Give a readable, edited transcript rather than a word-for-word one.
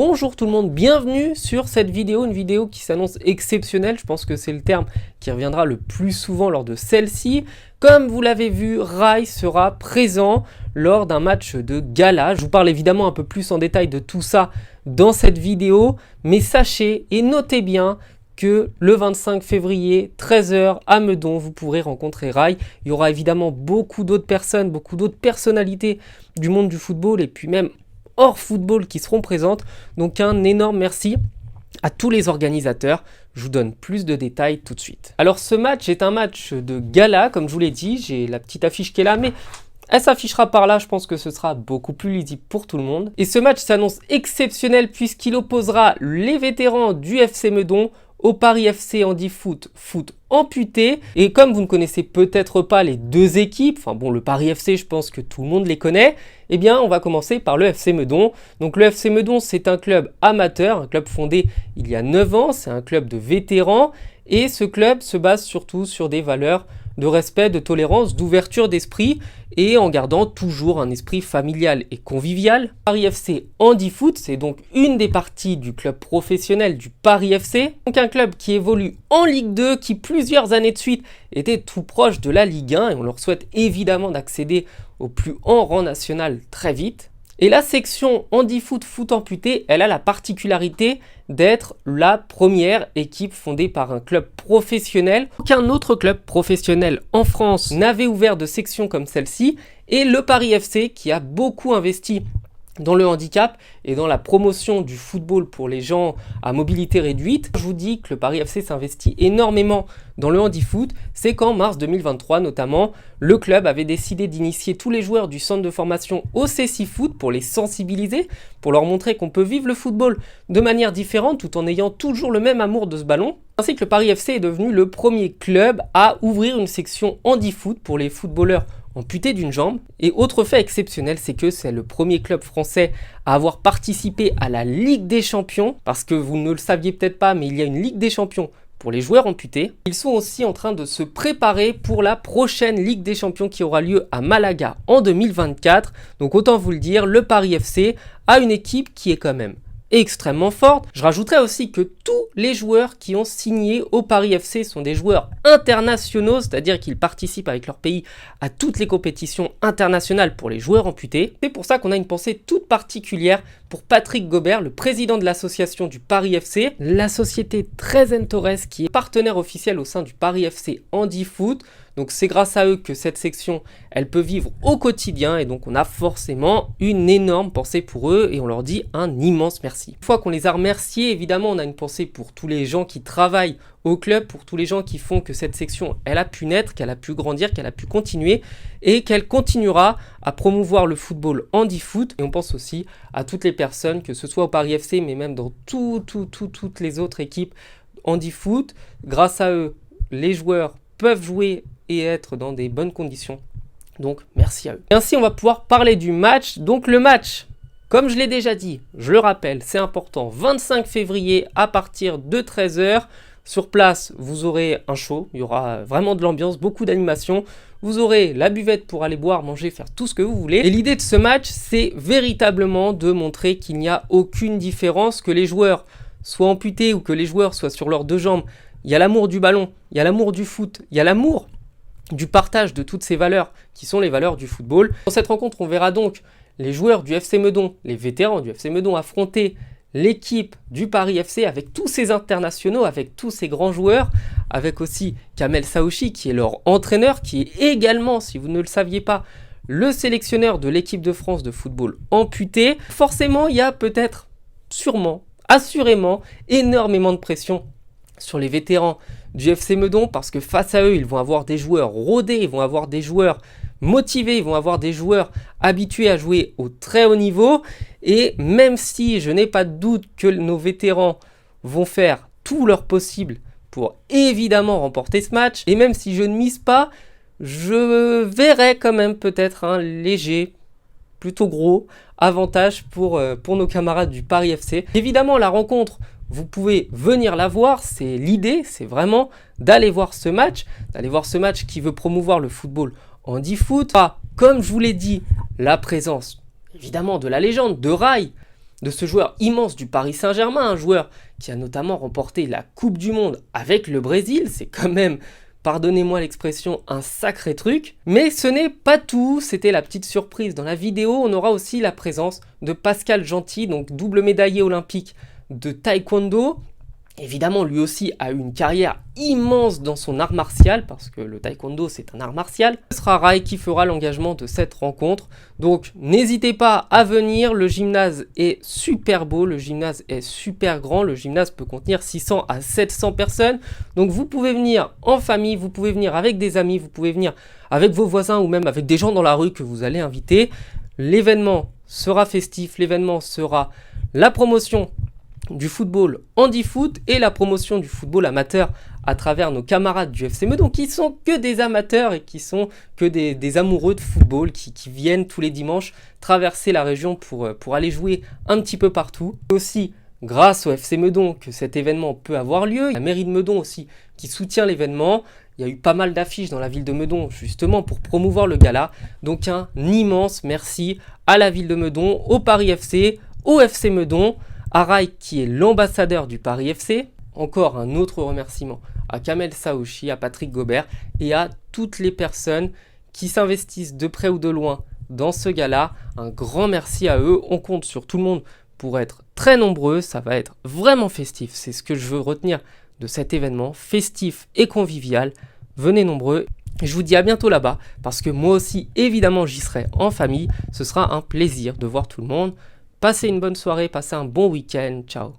Bonjour tout le monde, bienvenue sur cette vidéo, une vidéo qui s'annonce exceptionnelle, je pense que c'est le terme qui reviendra le plus souvent lors de celle-ci. Comme vous l'avez vu, Rai sera présent lors d'un match de gala. Je vous parle évidemment un peu plus en détail de tout ça dans cette vidéo, mais sachez et notez bien que le 25 février, 13 h à Meudon, vous pourrez rencontrer Rai. Il y aura évidemment beaucoup d'autres personnes, beaucoup d'autres personnalités du monde du football et puis même hors football qui seront présentes. Donc un énorme merci à tous les organisateurs. Je vous donne plus de détails tout de suite. Alors ce match est un match de gala, comme je vous l'ai dit. J'ai la petite affiche qui est là, mais elle s'affichera par là. Je pense que ce sera beaucoup plus lisible pour tout le monde. Et ce match s'annonce exceptionnel puisqu'il opposera les vétérans du FC Meudon au Paris FC Handifoot foot amputé. Et comme vous ne connaissez peut-être pas les deux équipes, enfin bon, le Paris FC, je pense que tout le monde les connaît, eh bien on va commencer par le FC Meudon. Donc le FC Meudon, c'est un club amateur, un club fondé il y a 9 ans, c'est un club de vétérans et ce club se base surtout sur des valeurs de respect, de tolérance, d'ouverture d'esprit et en gardant toujours un esprit familial et convivial. Paris FC Handifoot, c'est donc une des parties du club professionnel du Paris FC. Donc un club qui évolue en Ligue 2, qui plusieurs années de suite était tout proche de la Ligue 1 et on leur souhaite évidemment d'accéder au plus haut rang national très vite. Et la section Handifoot foot amputé, elle a la particularité d'être la première équipe fondée par un club professionnel. Aucun autre club professionnel en France n'avait ouvert de section comme celle-ci. Et le Paris FC, qui a beaucoup investi dans le handicap et dans la promotion du football pour les gens à mobilité réduite. Je vous dis que le Paris FC s'investit énormément dans le handifoot. C'est qu'en mars 2023 notamment, le club avait décidé d'initier tous les joueurs du centre de formation au C6 Foot pour les sensibiliser, pour leur montrer qu'on peut vivre le football de manière différente tout en ayant toujours le même amour de ce ballon. Ainsi que le Paris FC est devenu le premier club à ouvrir une section handifoot pour les footballeurs amputé d'une jambe. Et autre fait exceptionnel, c'est que c'est le premier club français à avoir participé à la Ligue des Champions, parce que vous ne le saviez peut-être pas, mais il y a une Ligue des Champions pour les joueurs amputés. Ils sont aussi en train de se préparer pour la prochaine Ligue des Champions qui aura lieu à Malaga en 2024. Donc autant vous le dire, le Paris FC a une équipe qui est quand même extrêmement forte. Je rajouterais aussi que tous les joueurs qui ont signé au Paris FC sont des joueurs internationaux, c'est-à-dire qu'ils participent avec leur pays à toutes les compétitions internationales pour les joueurs amputés. C'est pour ça qu'on a une pensée toute particulière pour Patrick Gobert, le président de l'association du Paris FC, la société Trezen Torres qui est partenaire officiel au sein du Paris FC Handifoot. Donc c'est grâce à eux que cette section, elle peut vivre au quotidien et donc on a forcément une énorme pensée pour eux et on leur dit un immense merci. Une fois qu'on les a remerciés, évidemment on a une pensée pour tous les gens qui travaillent au club, pour tous les gens qui font que cette section, elle a pu naître, qu'elle a pu grandir, qu'elle a pu continuer et qu'elle continuera à promouvoir le football handifoot. Et on pense aussi à toutes les personnes, que ce soit au Paris FC mais même dans toutes les autres équipes handifoot. Grâce à eux, les joueurs peuvent jouer et être dans des bonnes conditions. Donc merci à eux. Et ainsi on va pouvoir parler du match. Donc le match, comme je l'ai déjà dit, je le rappelle, c'est important, 25 février à partir de 13 h. Sur place, vous aurez un show, il y aura vraiment de l'ambiance, beaucoup d'animation. Vous aurez la buvette pour aller boire, manger, faire tout ce que vous voulez. Et l'idée de ce match, c'est véritablement de montrer qu'il n'y a aucune différence, que les joueurs soient amputés ou que les joueurs soient sur leurs deux jambes. Il y a l'amour du ballon, il y a l'amour du foot, il y a l'amour du partage de toutes ces valeurs qui sont les valeurs du football. Dans cette rencontre, on verra donc les joueurs du FC Meudon, les vétérans du FC Meudon affronter l'équipe du Paris FC avec tous ces internationaux, avec tous ces grands joueurs, avec aussi Kamel Saouchi qui est leur entraîneur, qui est également, si vous ne le saviez pas, le sélectionneur de l'équipe de France de football amputé. Forcément, il y a peut-être, sûrement, assurément, énormément de pression sur les vétérans du FC Meudon parce que face à eux, ils vont avoir des joueurs rodés, ils vont avoir des joueurs motivés, ils vont avoir des joueurs habitués à jouer au très haut niveau. Et même si je n'ai pas de doute que nos vétérans vont faire tout leur possible pour évidemment remporter ce match, et même si je ne mise pas, je verrai quand même peut-être un léger, plutôt gros avantage pour nos camarades du Paris FC. Évidemment, la rencontre, vous pouvez venir la voir, c'est l'idée, c'est vraiment d'aller voir ce match qui veut promouvoir le football handifoot. Comme je vous l'ai dit, la présence évidemment de la légende, de Rai, de ce joueur immense du Paris Saint-Germain, un joueur qui a notamment remporté la Coupe du Monde avec le Brésil. C'est quand même, pardonnez-moi l'expression, un sacré truc. Mais ce n'est pas tout, c'était la petite surprise. Dans la vidéo, on aura aussi la présence de Pascal Gentil, donc double médaillé olympique de taekwondo. Évidemment, lui aussi a eu une carrière immense dans son art martial, parce que le taekwondo c'est un art martial. Ce sera Rai qui fera l'engagement de cette rencontre. Donc n'hésitez pas à venir, le gymnase est super beau, le gymnase est super grand, le gymnase peut contenir 600 à 700 personnes. Donc vous pouvez venir en famille, vous pouvez venir avec des amis, vous pouvez venir avec vos voisins ou même avec des gens dans la rue que vous allez inviter. L'événement sera festif, l'événement sera la promotion du football handi-foot et la promotion du football amateur à travers nos camarades du FC Meudon qui sont que des amateurs et qui sont que des amoureux de football qui viennent tous les dimanches traverser la région pour aller jouer un petit peu partout. Aussi grâce au FC Meudon que cet événement peut avoir lieu, la mairie de Meudon aussi qui soutient l'événement. Il y a eu pas mal d'affiches dans la ville de Meudon justement pour promouvoir le gala. Donc un immense merci à la ville de Meudon, au Paris FC, au FC Meudon, à Rai qui est l'ambassadeur du Paris FC. Encore un autre remerciement à Kamel Saouchi, à Patrick Gobert et à toutes les personnes qui s'investissent de près ou de loin dans ce gala. Un grand merci à eux, on compte sur tout le monde pour être très nombreux, ça va être vraiment festif, c'est ce que je veux retenir de cet événement, festif et convivial. Venez nombreux, et je vous dis à bientôt là-bas, parce que moi aussi évidemment j'y serai en famille, ce sera un plaisir de voir tout le monde. Passez une bonne soirée, passez un bon week-end, ciao.